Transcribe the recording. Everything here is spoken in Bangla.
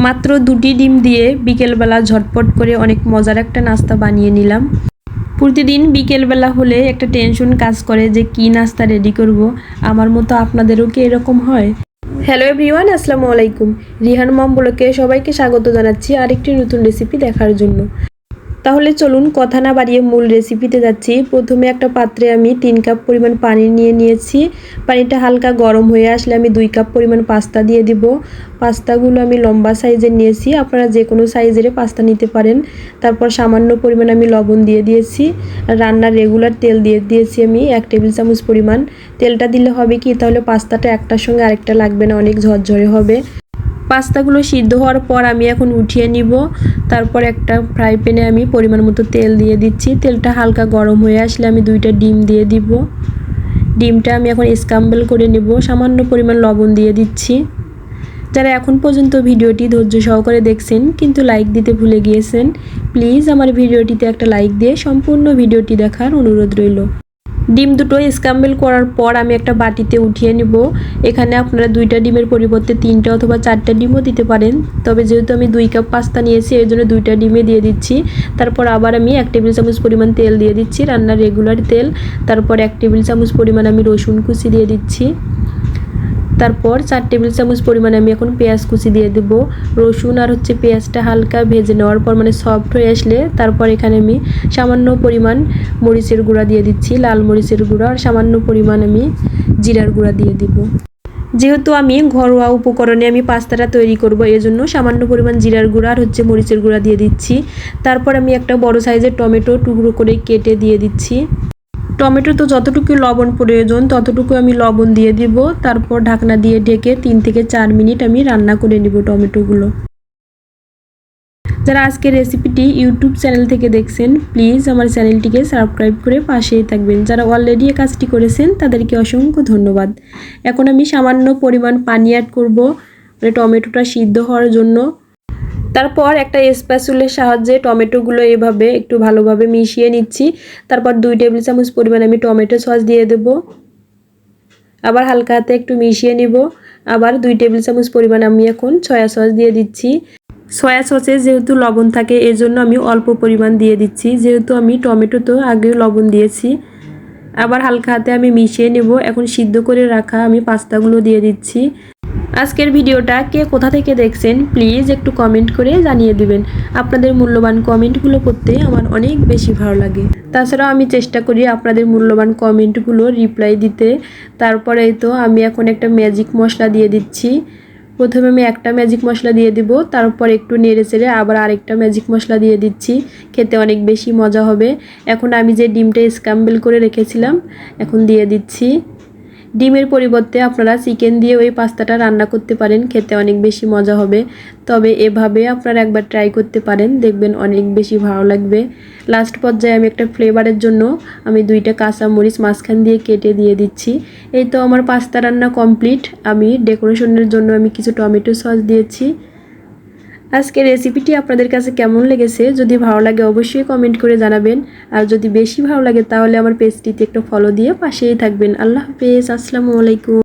মাত্র 2টি ডিম দিয়ে বিকেলবেলা ঝটপট করে অনেক মজার একটা নাস্তা বানিয়ে নিলাম। প্রতিদিন বিকেলবেলা হলে একটা টেনশন কাজ করে যে কি নাস্তা রেডি করব। আমার মতো আপনাদেরও কি এরকম হয়? হ্যালো এভরিওয়ান, আসসালামু আলাইকুম। রিহান মম ব্লগে সবাইকে স্বাগত জানাচ্ছি আরেকটি নতুন রেসিপি দেখার জন্য। তাহলে চলুন কথা না বাড়িয়ে মূল রেসিপিতে যাচ্ছি। প্রথমে একটা পাত্রে আমি 3 কাপ পরিমাণ পানি নিয়ে নিয়েছি। পানিটা হালকা গরম হয়ে আসলে আমি 2 কাপ পরিমাণ পাস্তা দিয়ে দিব। পাস্তাগুলো আমি লম্বা সাইজের নিয়েছি, আপনারা যে কোনো সাইজের পাস্তা নিতে পারেন। তারপর সামান্য পরিমাণ আমি লবণ দিয়ে দিয়েছি। রান্নার রেগুলার তেল দিয়ে দিয়েছি আমি 1 টেবিল চামচ পরিমাণ। তেলটা দিলে হবে কি, তাহলে পাস্তাটা একটার সঙ্গে আরেকটা লাগবে না, অনেক ঝরঝরে হবে। পাস্তাগুলো সিদ্ধ হওয়ার পর আমি এখন উঠিয়ে নিব। তারপর একটা ফ্রাই প্যানে আমি পরিমাণ মতো তেল দিয়ে দিচ্ছি। তেলটা হালকা গরম হয়ে আসলে আমি 2টা ডিম দিয়ে দিব। ডিমটা আমি এখন স্ক্র্যাম্বল করে নেব। সামান্য পরিমাণ লবণ দিয়ে দিচ্ছি। যারা এখন পর্যন্ত ভিডিওটি ধৈর্য সহকারে দেখছেন কিন্তু লাইক দিতে ভুলে গিয়েছেন, প্লিজ আমার ভিডিওটিতে একটা লাইক দিয়ে সম্পূর্ণ ভিডিওটি দেখার অনুরোধ রইল। ডিম দুটো স্ক্র্যাম্বল করার পর আমি একটা বাটিতে উঠিয়ে নিব। এখানে আপনারা 2টা ডিমের পরিবর্তে 3টা অথবা 4টা ডিমও দিতে পারেন, তবে যেহেতু আমি 2 কাপ পাস্তা নিয়েছি এর জন্য 2টা ডিমে দিয়ে দিচ্ছি। তারপর আবার আমি 1 টেবিল চামচ পরিমাণ তেল দিয়ে দিচ্ছি, রান্নার রেগুলার তেল। তারপর 1 টেবিল চামচ পরিমাণ আমি রসুন কুচি দিয়ে দিচ্ছি। তারপর 4 টেবিল চামচ পরিমাণে আমি এখন পেঁয়াজ কুচি দিয়ে দেব। রসুন আর পেঁয়াজটা হালকা ভেজে নেওয়ার পর মানে সফট হয়ে আসলে তারপর এখানে আমি সামান্য পরিমাণ মরিচের গুঁড়া দিয়ে দিচ্ছি, লাল মরিচের গুঁড়া, আর সামান্য পরিমাণ আমি জিরার গুঁড়া দিয়ে দিব। যেহেতু আমি ঘরোয়া উপকরণে আমি পাস্তাটা তৈরি করব, এজন্য সামান্য পরিমাণ জিরার গুঁড়া আর মরিচের গুঁড়া দিয়ে দিচ্ছি। তারপর আমি একটা বড় সাইজের টমেটো টুকরো করে কেটে দিয়ে দিচ্ছি। টমেটো তো যতটুকু লবণ প্রয়োজন ততটুকু আমি লবণ দিয়ে দিব। তারপর ঢাকনা দিয়ে ঢেকে 3 থেকে 4 মিনিট আমি রান্না করে নিব টমেটোগুলো। যারা আজকের রেসিপিটি ইউটিউব চ্যানেল থেকে দেখছেন, প্লিজ আমার চ্যানেলটিকে সাবস্ক্রাইব করে পাশেই থাকবেন। যারা অলরেডি এই কাজটি করেছেন তাদেরকে অসংখ্য ধন্যবাদ। এখন আমি সামান্য পরিমাণ পানি অ্যাড করব মানে টমেটোটা সিদ্ধ হওয়ার জন্য। তারপর একটা স্প্যাচুলার সাহায্যে টমেটোগুলো এভাবে একটু ভালোভাবে মিশিয়ে নিচ্ছি। তারপর 2 টেবিল চামচ পরিমাণ আমি টমেটো সস দিয়ে দেব। আবার হালকা হাতে একটু মিশিয়ে নিব। আবার 2 টেবিল চামচ পরিমাণ আমি এখন সয়া সস দিয়ে দিচ্ছি। সয়া সসে যেহেতু লবণ থাকে এর জন্য আমি অল্প পরিমাণ দিয়ে দিচ্ছি, যেহেতু আমি টমেটোতেও আগে লবণ দিয়েছি। আবার হালকা হাতে আমি মিশিয়ে নেব। এখন সিদ্ধ করে রাখা আমি পাস্তাগুলো দিয়ে দিচ্ছি। আজকের ভিডিওটা কে কোথা থেকে দেখছেন প্লিজ একটু কমেন্ট করে জানিয়ে দিবেন। আপনাদের মূল্যবান কমেন্টগুলো পড়তে আমার অনেক বেশি ভালো লাগে। তাছাড়াও আমি চেষ্টা করি আপনাদের মূল্যবান কমেন্টগুলো রিপ্লাই দিতে। তারপরে তো আমি এখন একটা ম্যাজিক মশলা দিয়ে দিচ্ছি। প্রথমে আমি একটা ম্যাজিক মশলা দিয়ে দিব, তারপর একটু নেড়ে চেড়ে আবার আরেকটা ম্যাজিক মশলা দিয়ে দিচ্ছি। খেতে অনেক বেশি মজা হবে। এখন আমি যে ডিমটা স্ক্র্যাম্বল করে রেখেছিলাম এখন দিয়ে দিচ্ছি। ডিমের পরিবর্তে আপনারা চিকেন দিয়ে ওই পাস্তাটা রান্না করতে পারেন, খেতে অনেক বেশি মজা হবে। তবে এভাবে আপনারা একবার ট্রাই করতে পারেন, দেখবেন অনেক বেশি ভালো লাগবে। লাস্ট পর্যায়ে আমি একটা ফ্লেভারের জন্য আমি 2টা কাঁচা মরিচ মাঝখান দিয়ে কেটে দিয়ে দিচ্ছি। এই তো আমার পাস্তা রান্না কমপ্লিট। আমি ডেকোরেশনের জন্য আমি কিছু টমেটো সস দিয়েছি। আজকের রেসিপিটি আপনাদের কাছে কেমন লেগেছে যদি ভালো লাগে অবশ্যই কমেন্ট করে জানাবেন। আর যদি বেশি ভালো লাগে তাহলে আমার পেজটিতে একটা ফলো দিয়ে পাশেই থাকবেন। আল্লাহ হাফেজ, আসসালামু আলাইকুম।